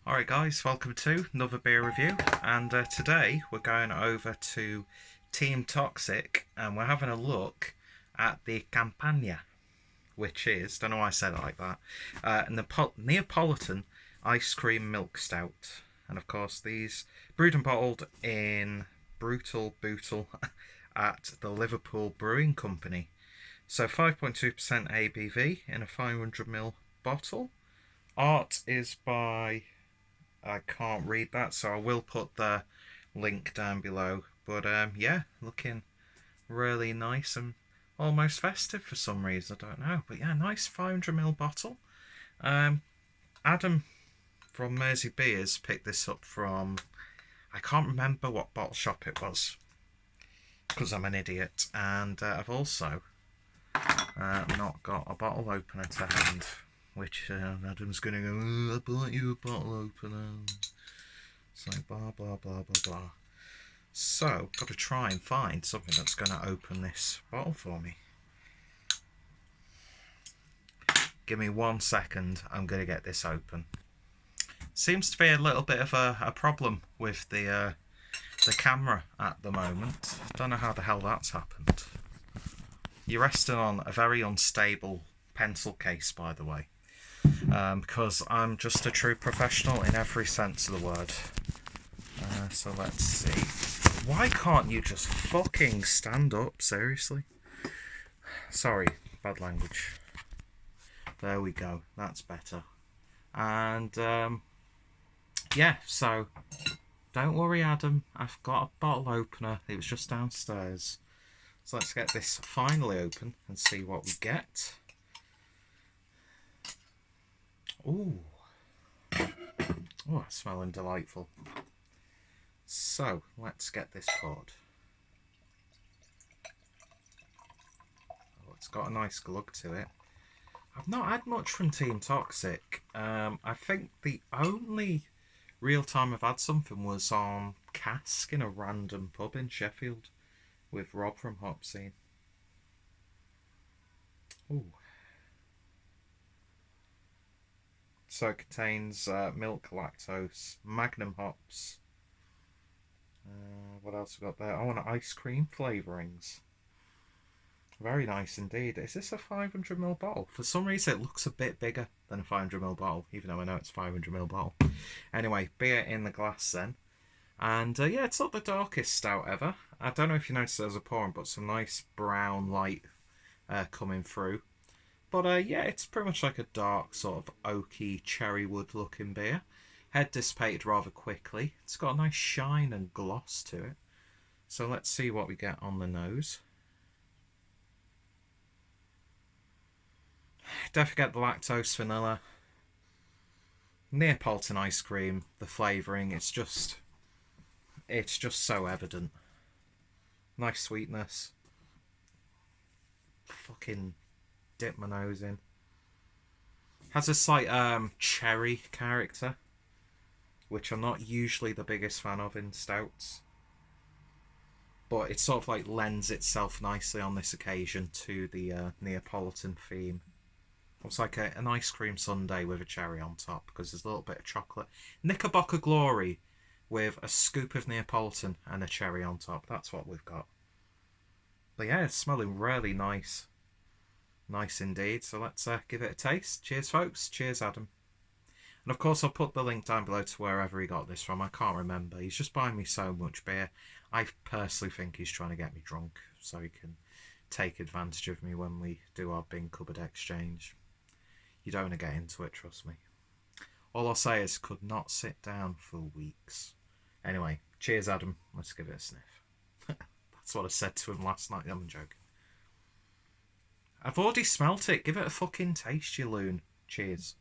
Alright guys, welcome to another beer review, and today we're going over to Team Toxic and we're having a look at the Campania, which is, don't know why I said it like that, Neapolitan ice cream milk stout. And of course these brewed and bottled in Brutal Bootle at the Liverpool Brewing Company. So 5.2% ABV in a 500ml bottle. Art is by, I can't read that, so I will put the link down below. But yeah, looking really nice and almost festive for some reason, I don't know. But yeah, nice 500ml bottle. Adam from Mersey Beers picked this up from, I can't remember what bottle shop it was, because I'm an idiot. And I've also not got a bottle opener to hand, which Adam's going to go, I bought you a bottle opener. It's like blah, blah, blah, blah, blah. So, got to try and find something that's going to open this bottle for me. Give me 1 second, I'm going to get this open. Seems to be a little bit of a problem with the camera at the moment. Don't know how the hell that's happened. You're resting on a very unstable pencil case, by the way. Because I'm just a true professional in every sense of the word. So let's see. Why can't you just fucking stand up? Seriously? Sorry, bad language. There we go. That's better. And yeah, so don't worry, Adam. I've got a bottle opener. It was just downstairs. So let's get this finally open and see what we get. Ooh. Oh, it's smelling delightful. So, let's get this poured. Oh, it's got a nice glug to it. I've not had much from Team Toxic. I think the only real time I've had something was on cask in a random pub in Sheffield with Rob from Hop Scene. Ooh. So it contains milk, lactose, magnum hops. What else we got there? Oh, and ice cream flavourings. Very nice indeed. Is this a 500ml bottle? For some reason it looks a bit bigger than a 500ml bottle, even though I know it's a 500ml bottle. Anyway, beer in the glass then. And yeah, it's not the darkest stout ever. I don't know if you noticed as a pouring, but some nice brown light coming through. But yeah, it's pretty much like a dark sort of oaky cherry wood looking beer. Head dissipated rather quickly. It's got a nice shine and gloss to it. So let's see what we get on the nose. Definitely get the lactose, vanilla, Neapolitan ice cream, the flavouring. It's just so evident. Nice sweetness. Fucking dip my nose in. Has a slight cherry character, which I'm not usually the biggest fan of in stouts. But it sort of like lends itself nicely on this occasion to the Neapolitan theme. It's like an ice cream sundae with a cherry on top because there's a little bit of chocolate. Knickerbocker Glory with a scoop of Neapolitan and a cherry on top. That's what we've got. But yeah, it's smelling really nice. Nice indeed. So let's give it a taste. Cheers, folks. Cheers, Adam. And of course, I'll put the link down below to wherever he got this from. I can't remember. He's just buying me so much beer. I personally think he's trying to get me drunk so he can take advantage of me when we do our bin cupboard exchange. You don't want to get into it, trust me. All I'll say is could not sit down for weeks. Anyway, cheers, Adam. Let's give it a sniff. That's what I said to him last night. I'm joking. I've already smelt it. Give it a fucking taste, you loon. Cheers.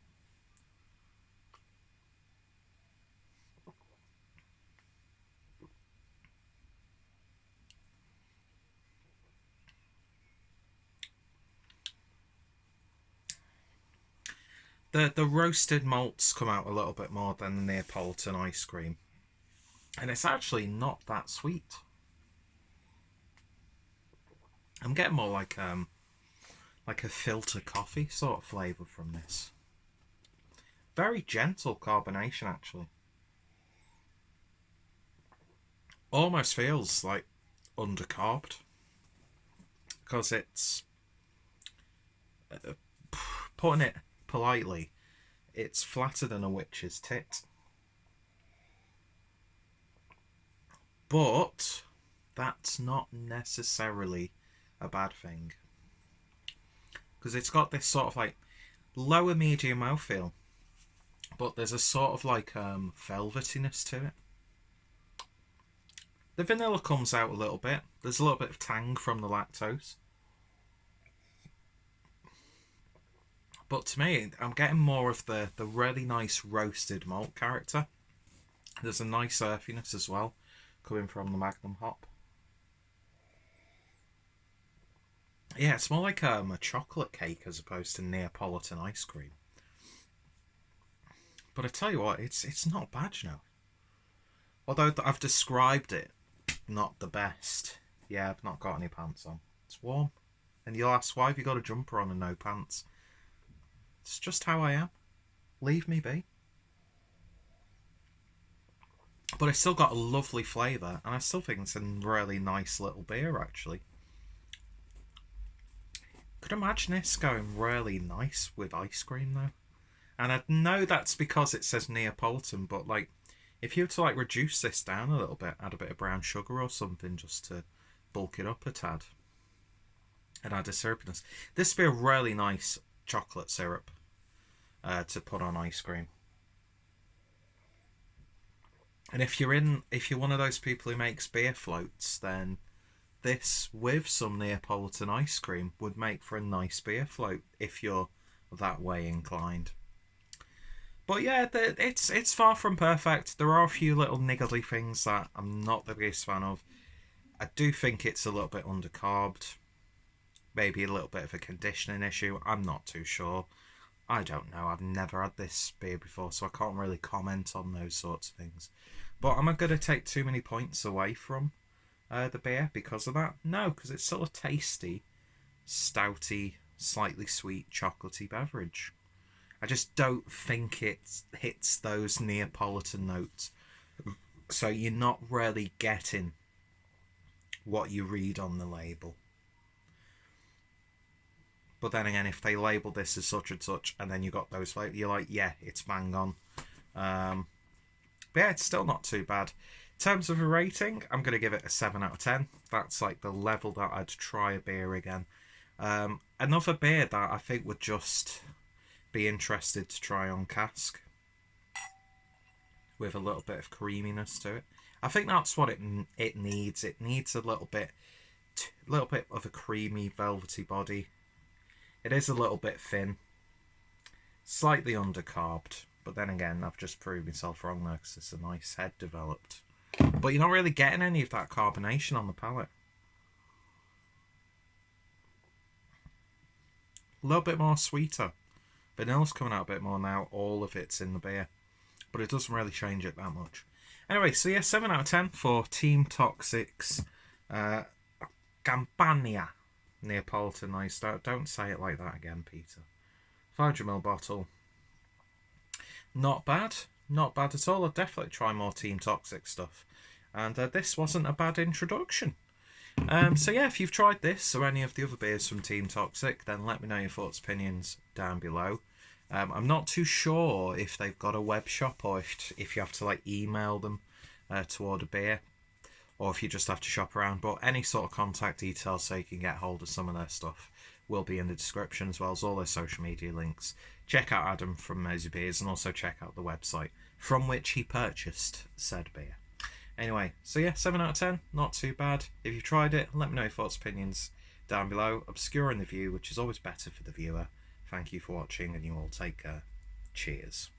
The roasted malts come out a little bit more than the Neapolitan ice cream. And it's actually not that sweet. I'm getting more like a filter coffee sort of flavour from this. Very gentle carbonation, actually. Almost feels like undercarbed. Because it's, putting it politely, it's flatter than a witch's tit. But that's not necessarily a bad thing. Because it's got this sort of like lower medium mouthfeel. But there's a sort of like velvetiness to it. The vanilla comes out a little bit. There's a little bit of tang from the lactose. But to me, I'm getting more of the really nice roasted malt character. There's a nice earthiness as well, coming from the Magnum hop. Yeah, it's more like a chocolate cake as opposed to Neapolitan ice cream. But I tell you what, it's not bad, you know. Although I've described it not the best. Yeah, I've not got any pants on. It's warm. And you'll ask, why have you got a jumper on and no pants? It's just how I am. Leave me be. But it's still got a lovely flavour, and I still think it's a really nice little beer, actually. Could imagine this going really nice with ice cream, though. And I know that's because it says Neapolitan, but like, if you were to like reduce this down a little bit, add a bit of brown sugar or something just to bulk it up a tad, and add a syrupiness, this would be a really nice chocolate syrup to put on ice cream. And if you're one of those people who makes beer floats, then this with some Neapolitan ice cream would make for a nice beer float if you're that way inclined. But yeah, it's far from perfect. There are a few little niggly things that I'm not the biggest fan of. I do think it's a little bit undercarbed. Maybe a little bit of a conditioning issue. I'm not too sure. I don't know. I've never had this beer before, so I can't really comment on those sorts of things. But am I going to take too many points away from the beer because of that? No, because it's still a tasty, stouty, slightly sweet, chocolatey beverage. I just don't think it hits those Neapolitan notes. So you're not really getting what you read on the label. But then again, if they label this as such and such, and then you got those flavors, you're like, yeah, it's bang on. But yeah, it's still not too bad. In terms of a rating, I'm going to give it a 7 out of 10. That's like the level that I'd try a beer again. Another beer that I think would just be interested to try on cask, with a little bit of creaminess to it. I think that's what it needs. It needs a little bit of a creamy, velvety body. It is a little bit thin, slightly undercarbed, but then again, I've just proved myself wrong there because it's a nice head developed. But you're not really getting any of that carbonation on the palate. A little bit more sweeter. Vanilla's coming out a bit more now. All of it's in the beer, but it doesn't really change it that much. Anyway, so yeah, 7 out of 10 for Team Toxic's Campania Neapolitan Ice Stout. Don't say it like that again, Peter. 500ml bottle. Not bad. Not bad at all. I'd definitely try more Team Toxic stuff. And this wasn't a bad introduction. So yeah, if you've tried this or any of the other beers from Team Toxic, then let me know your thoughts, opinions down below. I'm not too sure if they've got a web shop or if you have to like email them to order beer, or if you just have to shop around. But any sort of contact details so you can get hold of some of their stuff will be in the description, as well as all their social media links. Check out Adam from Mosey Beers, and also check out the website from which he purchased said beer. Anyway, so yeah, 7 out of 10, not too bad. If you've tried it, let me know your thoughts, opinions down below. Obscuring the view, which is always better for the viewer. Thank you for watching, and you all take care. Cheers.